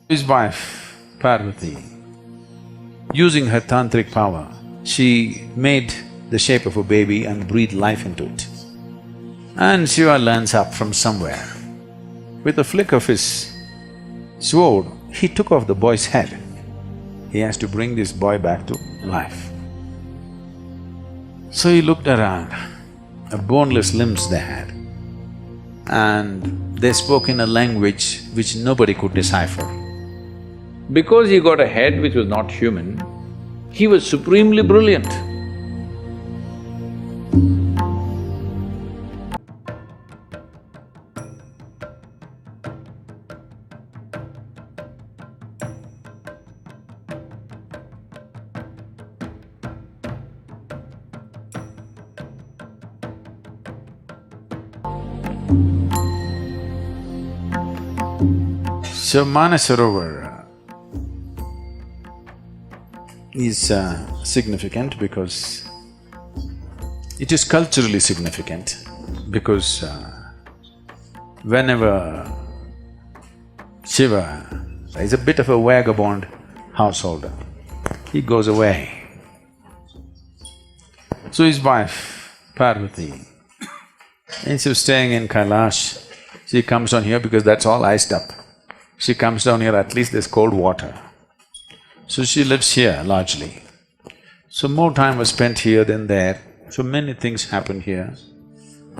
His wife, Parvati, using her tantric power, she made the shape of a baby and breathed life into it. And Shiva learns up from somewhere. With a flick of his sword, he took off the boy's head. He has to bring this boy back to life. So he looked around, boneless limbs they had, and they spoke in a language which nobody could decipher. Because he got a head which was not human, he was supremely brilliant. So Manasarovar is significant because it is culturally significant because whenever Shiva is a bit of a vagabond householder, he goes away. So his wife, Parvati, instead of staying in Kailash, she comes down here because that's all iced up. She comes down here, at least there's cold water. So she lives here largely. So more time was spent here than there, so many things happened here.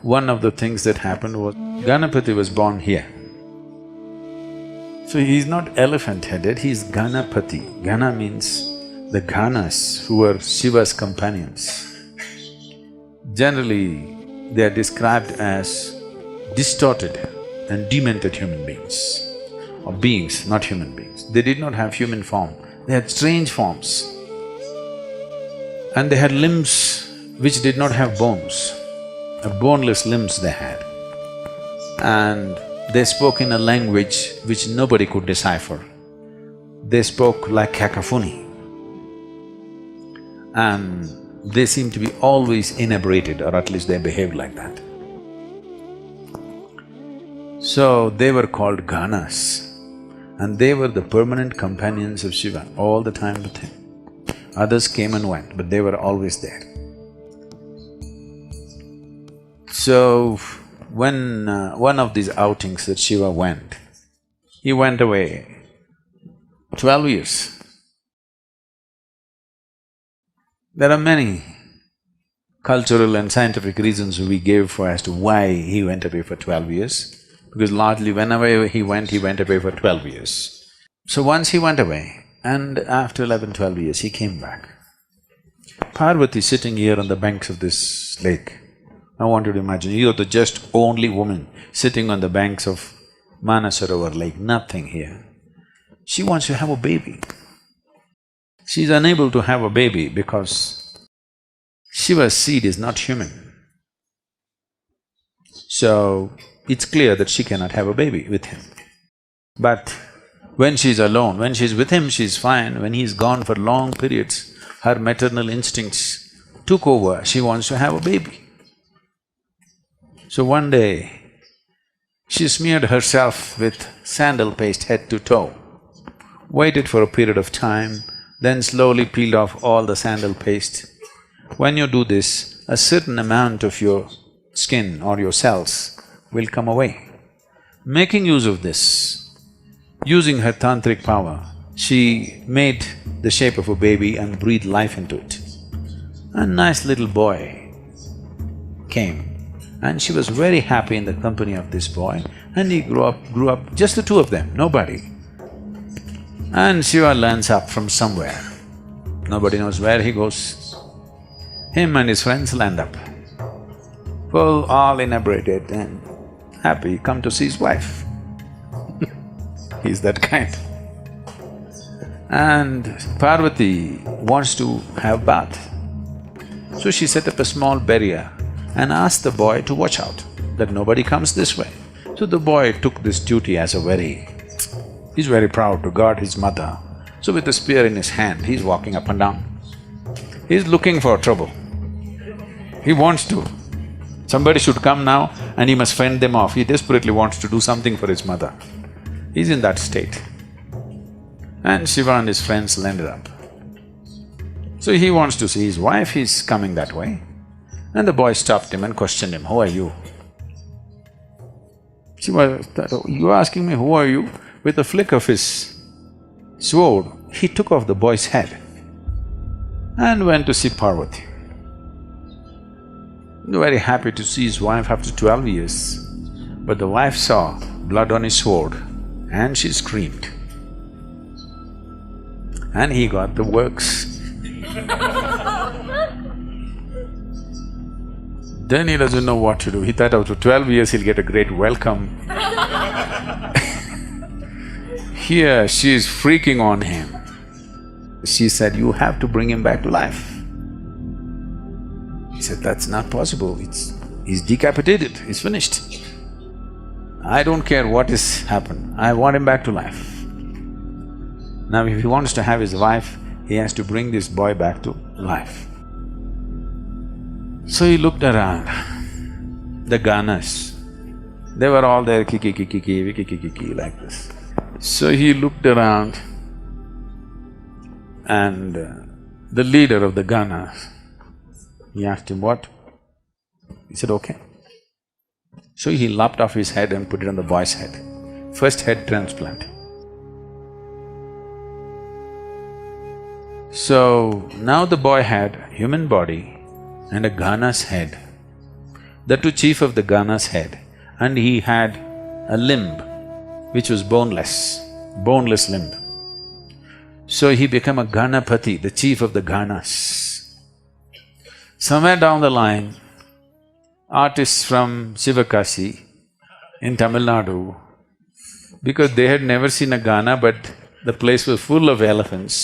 One of the things that happened was Ganapati was born here. So he's not elephant-headed, he's Ganapati. Gana means the ganas, who were Shiva's companions. Generally, they are described as distorted and demented human beings, or beings, not human beings. They did not have human form, they had strange forms. And they had limbs which did not have bones, boneless limbs they had. And they spoke in a language which nobody could decipher. They spoke like cacophony. And they seemed to be always inebriated, or at least they behaved like that. So they were called ganas, and they were the permanent companions of Shiva, all the time with him. Others came and went, but they were always there. So, when one of these outings that Shiva went, he went away 12 years. There are many cultural and scientific reasons we gave for as to why he went away for 12 years, because largely whenever he went away for 12 years. So once he went away, and after 11, 12 years, he came back. Parvati sitting here on the banks of this lake. I want you to imagine, you're the just only woman sitting on the banks of Manasarovar lake, nothing here. She wants to have a baby. She's unable to have a baby because Shiva's seed is not human. So, it's clear that she cannot have a baby with him. But when she's alone, when she's with him, she's fine. When he's gone for long periods, her maternal instincts took over, she wants to have a baby. So one day, she smeared herself with sandal paste head to toe, waited for a period of time, then slowly peeled off all the sandal paste. When you do this, a certain amount of your skin or your cells will come away. Making use of this, using her tantric power, she made the shape of a baby and breathed life into it. A nice little boy came, and she was very happy in the company of this boy, and he grew up, just the two of them, nobody. And Shiva learns up from somewhere. Nobody knows where he goes. Him and his friends land up, full, all inebriated and happy, come to see his wife. He's that kind. And Parvati wants to have bath. So she set up a small barrier and asked the boy to watch out, that nobody comes this way. So the boy took this duty as a he's very proud to guard his mother. So with a spear in his hand, he's walking up and down. He's looking for trouble. He wants to. Somebody should come now and he must fend them off. He desperately wants to do something for his mother. He's in that state. And Shiva and his friends landed up. So he wants to see his wife, he's coming that way. And the boy stopped him and questioned him, "Who are you?" Shiva thought, "Oh, you asking me who are you?" With a flick of his sword, he took off the boy's head and went to see Parvati. Very happy to see his wife after 12 years. But the wife saw blood on his sword and she screamed. And he got the works. Then he doesn't know what to do. He thought after 12 years he'll get a great welcome. Here she is freaking on him. She said, "You have to bring him back to life." He said, "That's not possible, he's decapitated, he's finished. I don't care what has happened, I want him back to life." Now if he wants to have his wife, he has to bring this boy back to life. So he looked around, the ganas, they were all there, kiki, kiki, kiki, kiki, kiki, like this. So he looked around and the leader of the ganas, he asked him, "What?" He said, "Okay." So he lopped off his head and put it on the boy's head. First head transplant. So now the boy had a human body and a gana's head, the two chief of the gana's head, and he had a limb which was boneless limb. So he became a Ganapati, the chief of the ganas. Somewhere down the line, artists from Sivakasi in Tamil Nadu, because they had never seen a gana but the place was full of elephants,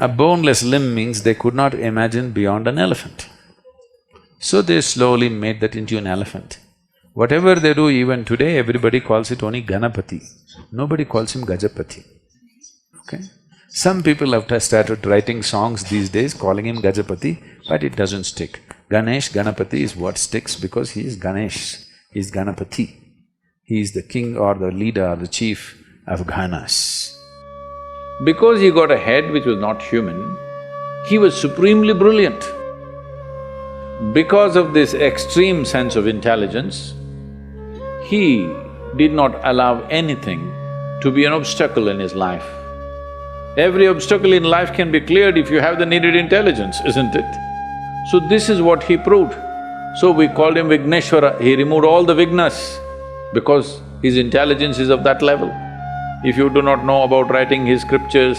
a boneless limb means they could not imagine beyond an elephant. So they slowly made that into an elephant. Whatever they do even today, everybody calls it only Ganapati. Nobody calls him Gajapati, okay? Some people have started writing songs these days calling him Gajapati, but it doesn't stick. Ganesh, Ganapati is what sticks because he is Ganesh, he is Ganapati. He is the king or the leader or the chief of ganas. Because he got a head which was not human, he was supremely brilliant. Because of this extreme sense of intelligence, he did not allow anything to be an obstacle in his life. Every obstacle in life can be cleared if you have the needed intelligence, isn't it? So this is what he proved. So we called him Vigneshwara, he removed all the vignas because his intelligence is of that level. If you do not know about writing his scriptures,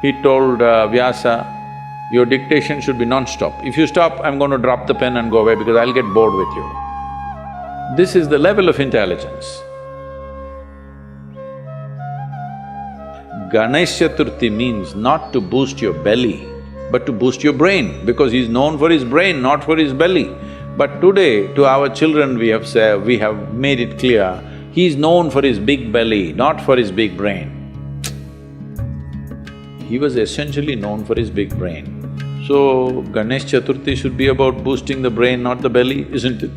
he told Vyasa, "Your dictation should be non-stop. If you stop, I'm going to drop the pen and go away because I'll get bored with you." This is the level of intelligence. Ganesh Chaturthi means not to boost your belly, but to boost your brain, because he's known for his brain, not for his belly. But today, to our children we have made it clear, he's known for his big belly, not for his big brain. He was essentially known for his big brain. So, Ganesh Chaturthi should be about boosting the brain, not the belly, isn't it?